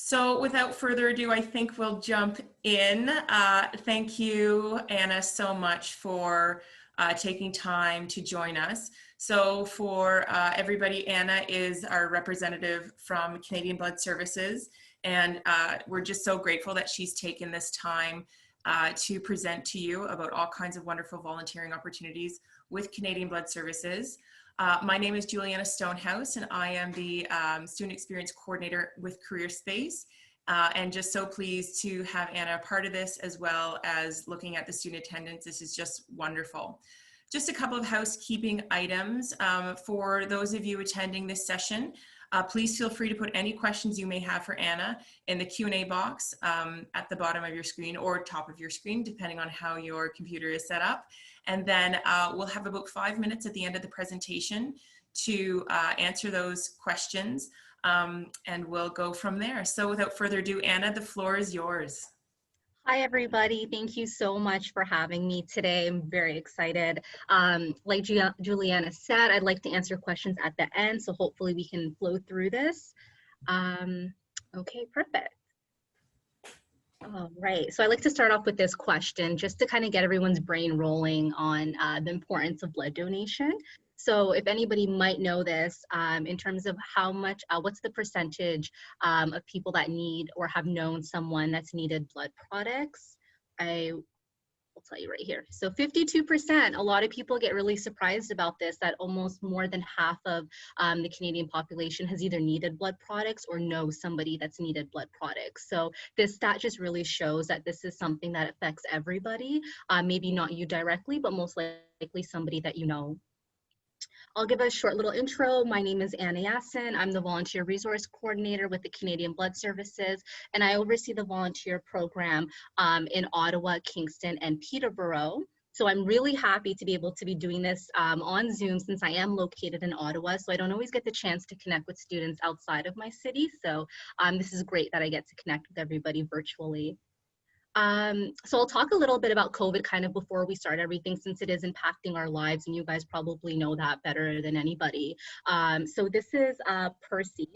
So without further ado, I think we'll jump in. Thank you, Anna, so much for taking time to join us. So for everybody, Anna is our representative from Canadian Blood Services, and we're just so grateful that she's taken this time to present to you about all kinds of wonderful volunteering opportunities with Canadian Blood Services. My name is Juliana Stonehouse, and I am the Student Experience Coordinator with Careerspace, and just so pleased to have Anna a part of this, as well as looking at the student attendance. This is just wonderful. Just a couple of housekeeping items. For those of you attending this session, please feel free to put any questions you may have for Anna in the Q&A box at the bottom of your screen or top of your screen, depending on how your computer is set up. And then we'll have about 5 minutes at the end of the presentation to answer those questions, and we'll go from there. So without further ado, Anna, the floor is yours. Hi, everybody. Thank you so much for having me today. I'm very excited. Like Juliana said, I'd like to answer questions at the end, so hopefully we can flow through this. Okay, perfect. All right, so I like to start off with this question just to kind of get everyone's brain rolling on the importance of blood donation. So if anybody might know this, in terms of how much, what's the percentage of people that need or have known someone that's needed blood products? I'll tell you right here. So 52%, a lot of people get really surprised about this, that almost more than half of the Canadian population has either needed blood products or knows somebody that's needed blood products. So this stat just really shows that this is something that affects everybody, maybe not you directly, but most likely somebody that you know. I'll give a short little intro. My name is Anna Yassin. I'm the Volunteer Resource Coordinator with the Canadian Blood Services, and I oversee the volunteer program in Ottawa, Kingston, and Peterborough. So I'm really happy to be able to be doing this on Zoom, since I am located in Ottawa, so I don't always get the chance to connect with students outside of my city. So this is great that I get to connect with everybody virtually. So I'll talk a little bit about COVID kind of before we start everything, since it is impacting our lives, and you guys probably know that better than anybody. So this is Percy.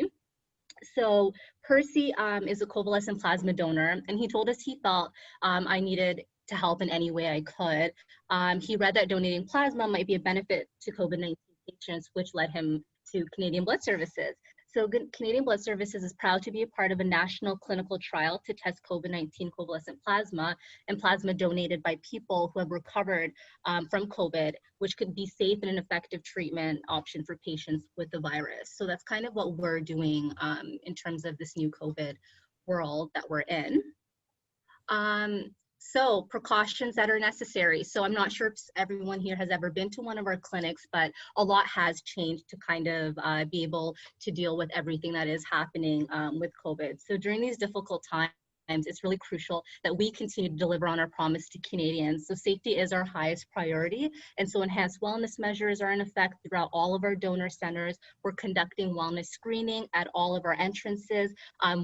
So Percy is a convalescent plasma donor, and he told us he felt I needed to help in any way I could. He read that donating plasma might be a benefit to COVID-19 patients, which led him to Canadian Blood Services. So Canadian Blood Services is proud to be a part of a national clinical trial to test COVID-19 convalescent plasma and plasma donated by people who have recovered from COVID, which could be safe and an effective treatment option for patients with the virus. So that's kind of what we're doing in terms of this new COVID world that we're in. So precautions that are necessary. So I'm not sure if everyone here has ever been to one of our clinics, but a lot has changed to kind of be able to deal with everything that is happening with COVID. So during these difficult times, it's really crucial that we continue to deliver on our promise to Canadians. So safety is our highest priority. And so enhanced wellness measures are in effect throughout all of our donor centers. We're conducting wellness screening at all of our entrances,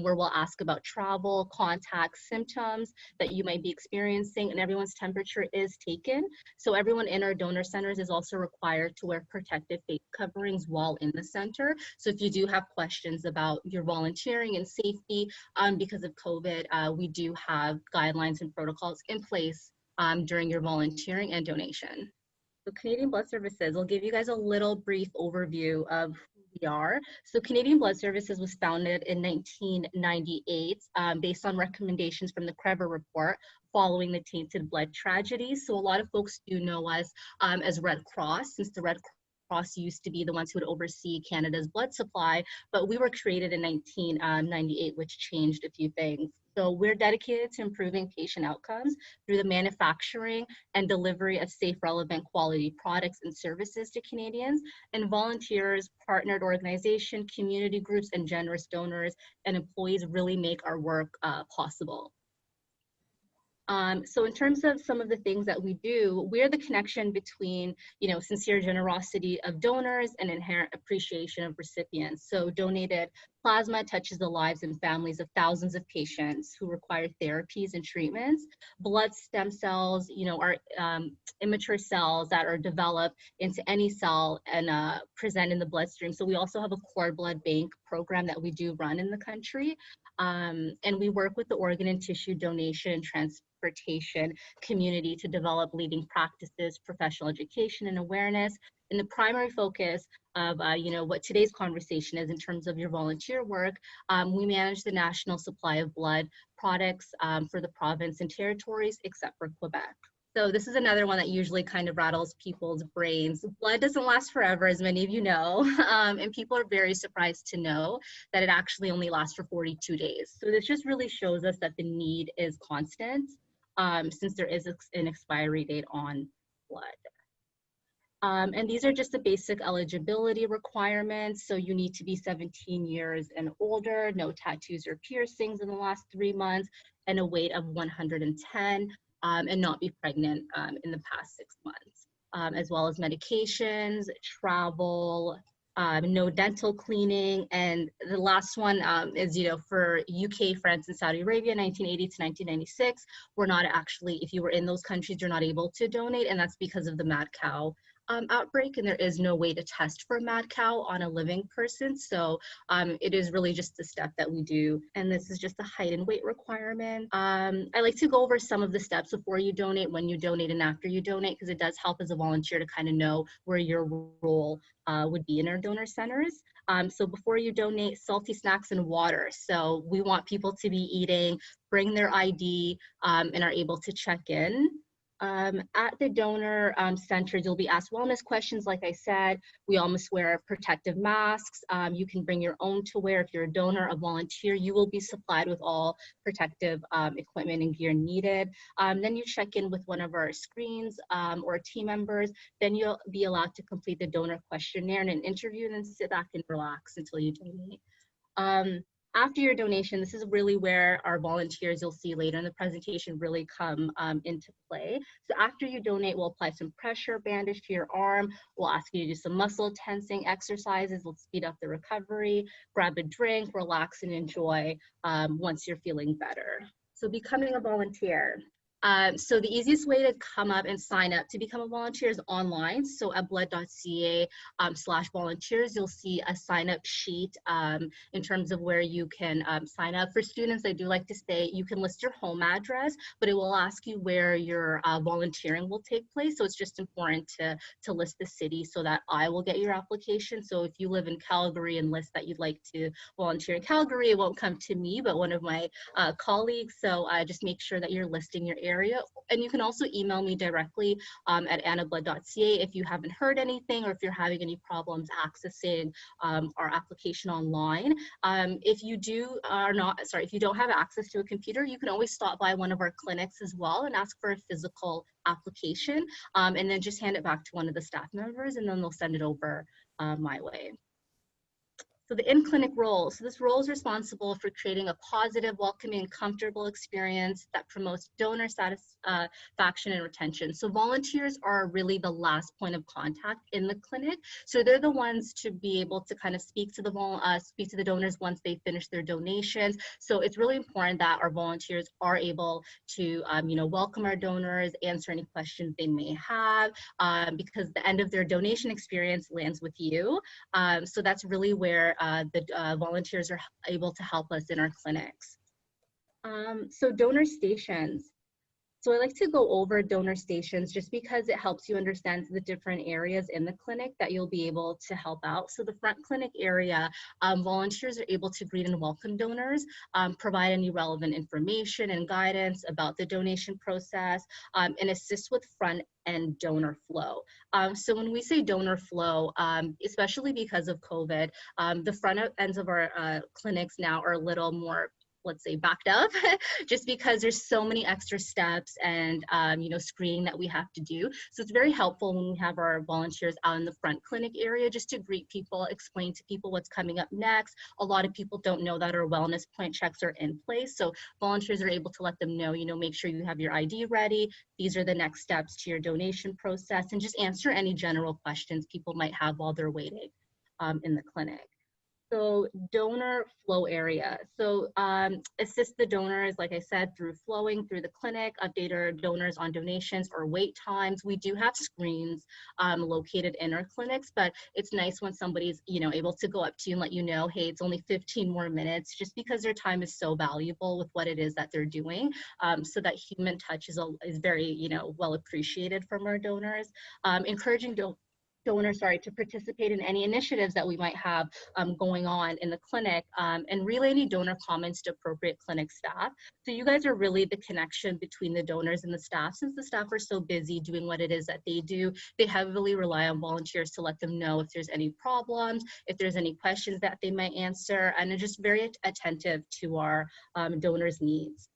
where we'll ask about travel, contacts, symptoms that you might be experiencing, and everyone's temperature is taken. So everyone in our donor centers is also required to wear protective face coverings while in the center. So if you do have questions about your volunteering and safety because of COVID, we do have guidelines and protocols in place during your volunteering and donation. So Canadian Blood Services, I'll give you guys a little brief overview of who we are. So Canadian Blood Services was founded in 1998 based on recommendations from the Crever Report following the tainted blood tragedy. So a lot of folks do know us as Red Cross, since the Red Cross used to be the ones who would oversee Canada's blood supply, but we were created in 1998, which changed a few things. So we're dedicated to improving patient outcomes through the manufacturing and delivery of safe, relevant, quality products and services to Canadians. And volunteers, partnered organization, community groups, and generous donors and employees really make our work possible. So in terms of some of the things that we do, we're the connection between, sincere generosity of donors and inherent appreciation of recipients. So donated Plasma touches the lives and families of thousands of patients who require therapies and treatments. Blood stem cells, are immature cells that are developed into any cell and present in the bloodstream. So we also have a cord blood bank program that we do run in the country. And we work with the organ and tissue donation and transportation community to develop leading practices, professional education and awareness. And the primary focus of what today's conversation is in terms of your volunteer work, we manage the national supply of blood products for the province and territories except for Quebec. So this is another one that usually kind of rattles people's brains. Blood doesn't last forever, as many of you know, and people are very surprised to know that it actually only lasts for 42 days. So this just really shows us that the need is constant since there is an expiry date on blood. And these are just the basic eligibility requirements. So you need to be 17 years and older, no tattoos or piercings in the last 3 months, and a weight of 110, and not be pregnant in the past 6 months, as well as medications, travel, no dental cleaning. And the last one is, for UK, France, and Saudi Arabia, 1980 to 1996, we're not actually, if you were in those countries, you're not able to donate, and that's because of the mad cow outbreak, and there is no way to test for mad cow on a living person. So it is really just the step that we do. And this is just the height and weight requirement. I like to go over some of the steps before you donate, when you donate, and after you donate, because it does help as a volunteer to kind of know where your role would be in our donor centers. So before you donate, salty snacks and water. So we want people to be eating, bring their ID, and are able to check in. At the donor centers, you'll be asked wellness questions. Like I said, we all must wear protective masks. You can bring your own to wear. If you're a donor, a volunteer, you will be supplied with all protective equipment and gear needed. Then you check in with one of our screens or team members. Then you'll be allowed to complete the donor questionnaire and an interview, and then sit back and relax until you donate. After your donation, this is really where our volunteers, you'll see later in the presentation, really come into play. So after you donate, we'll apply some pressure bandage to your arm. We'll ask you to do some muscle tensing exercises. We'll speed up the recovery, grab a drink, relax, and enjoy once you're feeling better. So becoming a volunteer. So the easiest way to come up and sign up to become a volunteer is online. So at blood.ca/volunteers, you'll see a sign up sheet in terms of where you can sign up. For students, I do like to say you can list your home address, but it will ask you where your volunteering will take place. So it's just important to list the city so that I will get your application. So if you live in Calgary and list that you'd like to volunteer in Calgary, it won't come to me, but one of my colleagues. So just make sure that you're listing your area. And you can also email me directly at annablood.ca if you haven't heard anything or if you're having any problems accessing our application online. If you don't have access to a computer, you can always stop by one of our clinics as well and ask for a physical application, and then just hand it back to one of the staff members, and then they'll send it over my way. So the in-clinic role. So this role is responsible for creating a positive, welcoming, comfortable experience that promotes donor satisfaction and retention. So volunteers are really the last point of contact in the clinic. So they're the ones to be able to kind of speak to the donors once they finish their donations. So it's really important that our volunteers are able to, welcome our donors, answer any questions they may have, because the end of their donation experience lands with you. So that's really where the volunteers are able to help us in our clinics. So donor stations. So I like to go over donor stations just because it helps you understand the different areas in the clinic that you'll be able to help out. So the front clinic area, volunteers are able to greet and welcome donors, provide any relevant information and guidance about the donation process, and assist with front end donor flow. So when we say donor flow, especially because of COVID, the front ends of our clinics now are a little more, let's say, backed up just because there's so many extra steps and screening that we have to do. So it's very helpful when we have our volunteers out in the front clinic area just to greet people, explain to people what's coming up next. A lot of people don't know that our wellness point checks are in place. So volunteers are able to let them know, make sure you have your ID ready. These are the next steps to your donation process, and just answer any general questions people might have while they're waiting in the clinic. So donor flow area. So assist the donors, like I said, through flowing through the clinic, update our donors on donations or wait times. We do have screens located in our clinics, but it's nice when somebody's, able to go up to you and let you know, hey, it's only 15 more minutes, just because their time is so valuable with what it is that they're doing. So that human touch is very, well appreciated from our donors. Encouraging donors, to participate in any initiatives that we might have going on in the clinic, and relay any donor comments to appropriate clinic staff. So you guys are really the connection between the donors and the staff. Since the staff are so busy doing what it is that they do, they heavily rely on volunteers to let them know if there's any problems, if there's any questions that they might answer, and they're just very attentive to our donors' needs.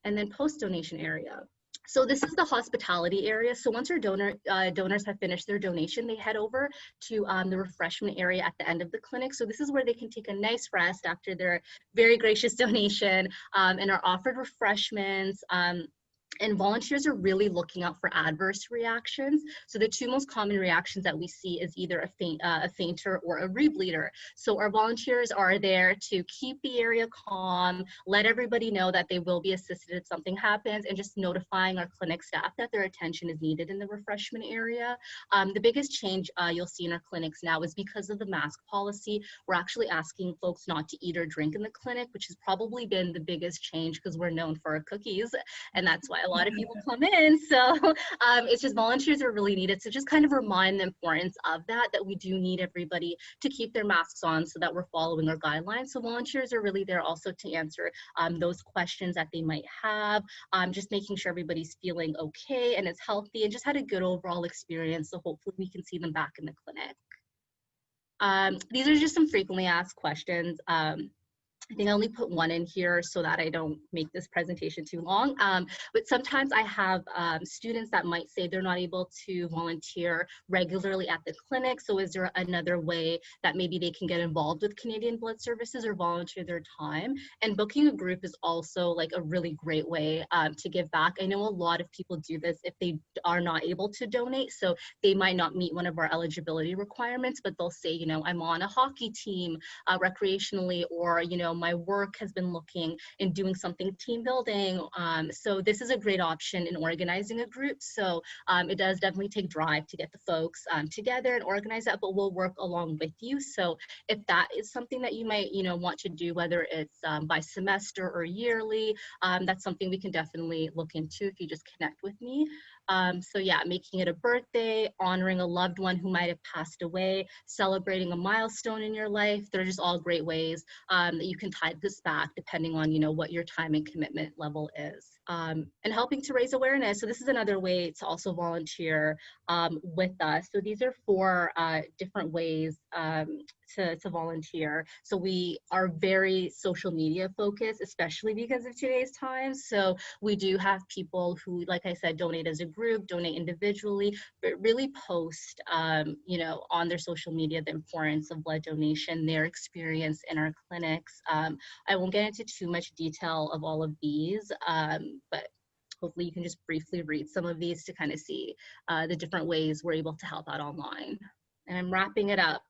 And then post-donation area. So this is the hospitality area. So once our donors have finished their donation, they head over to the refreshment area at the end of the clinic. So this is where they can take a nice rest after their very gracious donation, and are offered refreshments. And volunteers are really looking out for adverse reactions. So the two most common reactions that we see is either a fainter or a rebleeder. So our volunteers are there to keep the area calm, let everybody know that they will be assisted if something happens, and just notifying our clinic staff that their attention is needed in the refreshment area. The biggest change you'll see in our clinics now is because of the mask policy. We're actually asking folks not to eat or drink in the clinic, which has probably been the biggest change because we're known for our cookies, and that's why a lot of people come in. So it's just volunteers are really needed. So just kind of remind the importance of that we do need everybody to keep their masks on so that we're following our guidelines. So volunteers are really there also to answer those questions that they might have, just making sure everybody's feeling okay and is healthy and just had a good overall experience. So hopefully we can see them back in the clinic. These are just some frequently asked questions. I think I only put one in here so that I don't make this presentation too long. But sometimes I have students that might say they're not able to volunteer regularly at the clinic. So is there another way that maybe they can get involved with Canadian Blood Services or volunteer their time? And booking a group is also like a really great way to give back. I know a lot of people do this if they are not able to donate. So they might not meet one of our eligibility requirements, but they'll say, I'm on a hockey team recreationally, or, my work has been looking and doing something team building. So this is a great option in organizing a group. So it does definitely take drive to get the folks together and organize that, but we'll work along with you. So if that is something that you might, want to do, whether it's by semester or yearly, that's something we can definitely look into if you just connect with me. So yeah, making it a birthday, honoring a loved one who might have passed away, celebrating a milestone in your life. They're just all great ways that you can tie this back depending on, what your time and commitment level is. And helping to raise awareness. So this is another way to also volunteer with us. So these are 4 different ways to volunteer. So we are very social media focused, especially because of today's times. So we do have people who, like I said, donate as a group, donate individually, but really post, on their social media, the importance of blood donation, their experience in our clinics. I won't get into too much detail of all of these, but hopefully you can just briefly read some of these to kind of see the different ways we're able to help out online. And I'm wrapping it up.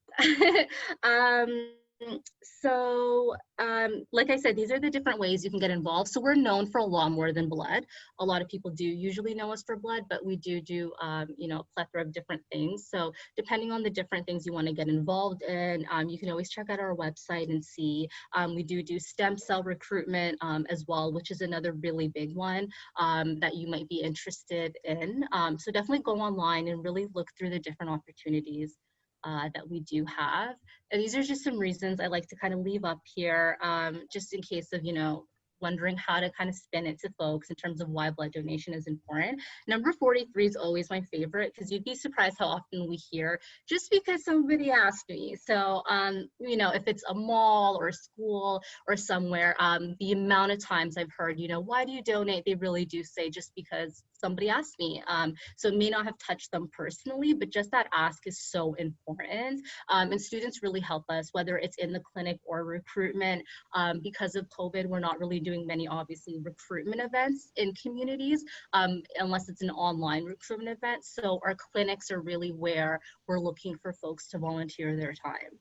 Like I said, these are the different ways you can get involved. So we're known for a lot more than blood. A lot of people do usually know us for blood, but we do a plethora of different things. So depending on the different things you want to get involved in, you can always check out our website and see. We do stem cell recruitment as well, which is another really big one that you might be interested in. So definitely go online and really look through the different opportunities that we do have. And these are just some reasons I like to kind of leave up here, just in case of, wondering how to kind of spin it to folks in terms of why blood donation is important. Number 43 is always my favorite because you'd be surprised how often we hear, just because somebody asked me. So, if it's a mall or a school or somewhere, the amount of times I've heard, why do you donate? They really do say just because somebody asked me. So it may not have touched them personally, but just that ask is so important. And students really help us, whether it's in the clinic or recruitment. Because of COVID, we're not really doing many, obviously, recruitment events in communities, unless it's an online recruitment event. So our clinics are really where we're looking for folks to volunteer their time.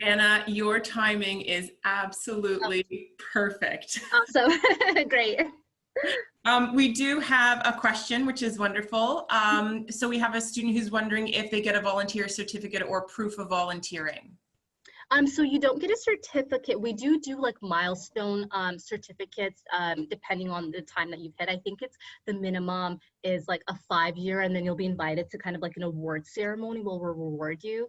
Anna, your timing is absolutely perfect. Awesome. Great. We do have a question, which is wonderful. So we have a student who's wondering if they get a volunteer certificate or proof of volunteering. So you don't get a certificate. We do like milestone certificates depending on the time that you've hit. I think it's the minimum is like a 5-year, and then you'll be invited to kind of like an award ceremony where we'll reward you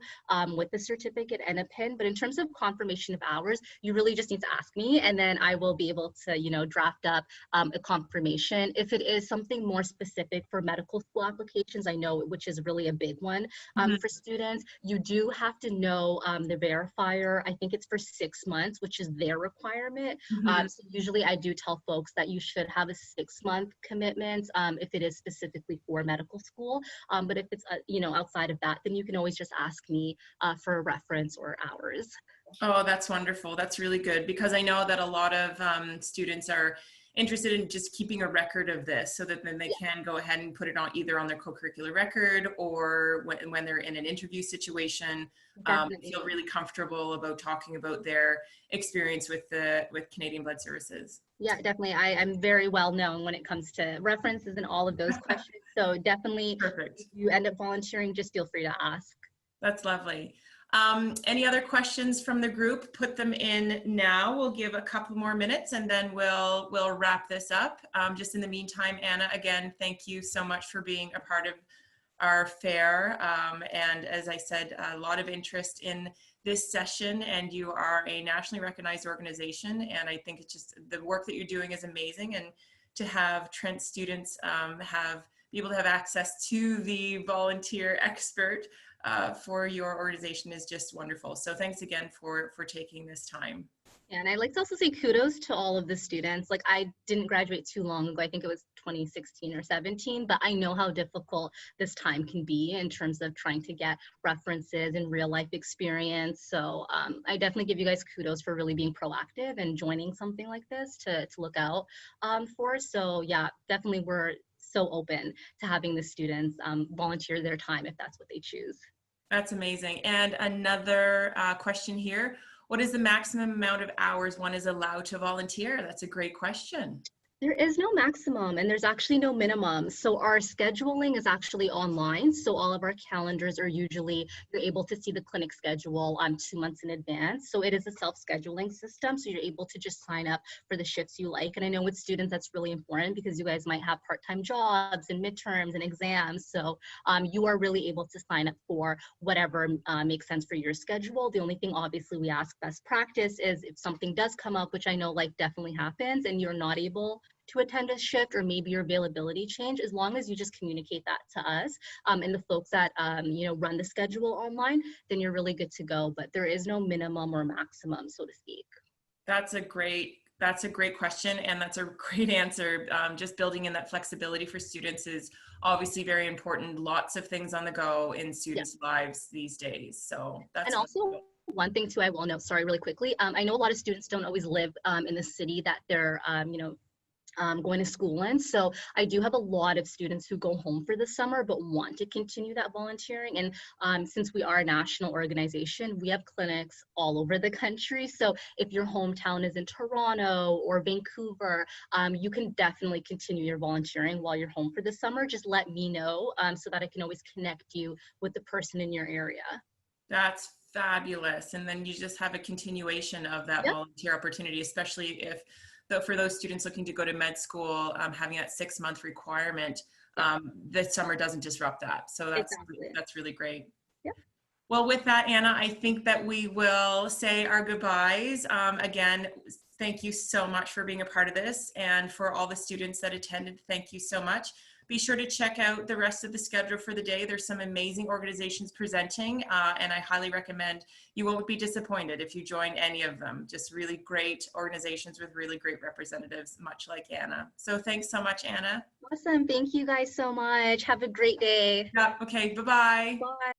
with a certificate and a pin. But in terms of confirmation of hours, you really just need to ask me, and then I will be able to, you know, draft up a confirmation. If it is something more specific for medical school applications, I know, which is really a big one for students, you do have to know the verifier. I think it's for 6 months, which is their requirement. So usually I do tell folks that you should have a 6-month commitment if it is specifically for medical school. But if it's, you know, outside of that, then you can always just ask me for a reference or hours. Oh, that's wonderful. That's really good, because I know that a lot of students are interested in just keeping a record of this so that then they can go ahead and put it on either on their co-curricular record or when they're in an interview situation, feel really comfortable about talking about their experience with Canadian Blood Services. Yeah, definitely. I'm very well known when it comes to references and all of those questions. So definitely, Perfect. if you end up volunteering, just feel free to ask. That's lovely. Any other questions from the group? Put them in now. We'll give a couple more minutes and then we'll wrap this up. Just in the meantime, Anna, again, thank you so much for being a part of our fair. And as I said, a lot of interest in this session, and you are a nationally recognized organization. And I think it's just the work that you're doing is amazing. And to have Trent students be able to have access to the volunteer expert for your organization is just wonderful. So thanks again for taking this time. And I'd like to also say kudos to all of the students. Like, I didn't graduate too long ago. I think it was 2016 or 17, but I know how difficult this time can be in terms of trying to get references and real life experience. So I definitely give you guys kudos for really being proactive and joining something like this to look out for. So yeah, definitely we're so open to having the students volunteer their time if that's what they choose. That's amazing. And another question here. What is the maximum amount of hours one is allowed to volunteer? That's a great question. There is no maximum and there's actually no minimum. So our scheduling is actually online. So all of our calendars are usually, you're able to see the clinic schedule 2 months in advance. So it is a self-scheduling system. So you're able to just sign up for the shifts you like. And I know with students, that's really important because you guys might have part-time jobs and midterms and exams. So you are really able to sign up for whatever makes sense for your schedule. The only thing obviously we ask best practice is if something does come up, which I know like definitely happens, and you're not able to attend a shift or maybe your availability change, as long as you just communicate that to us and the folks that you know, run the schedule online, then you're really good to go. But there is no minimum or maximum, so to speak. That's a great question, and that's a great answer. Just building in that flexibility for students is obviously very important. Lots of things on the go in students' lives these days. So that's and also one thing too, I will note, sorry, really quickly. I know a lot of students don't always live in the city that they're you know, going to school in. So I do have a lot of students who go home for the summer but want to continue that volunteering. And since we are a national organization, we have clinics all over the country. So if your hometown is in Toronto or Vancouver, you can definitely continue your volunteering while you're home for the summer. Just let me know so that I can always connect you with the person in your area. That's fabulous. And then you just have a continuation of that volunteer opportunity, especially if for those students looking to go to med school, having that 6-month requirement, the summer doesn't disrupt that. So that's really great. Yeah. Well, with that, Anna, I think that we will say our goodbyes. Again, thank you so much for being a part of this. And for all the students that attended, thank you so much. Be sure to check out the rest of the schedule for the day. There's some amazing organizations presenting, and I highly recommend, you won't be disappointed if you join any of them. Just really great organizations with really great representatives, much like Anna. So thanks so much, Anna. Awesome. Thank you guys so much. Have a great day. Yeah, okay, bye-bye. Bye.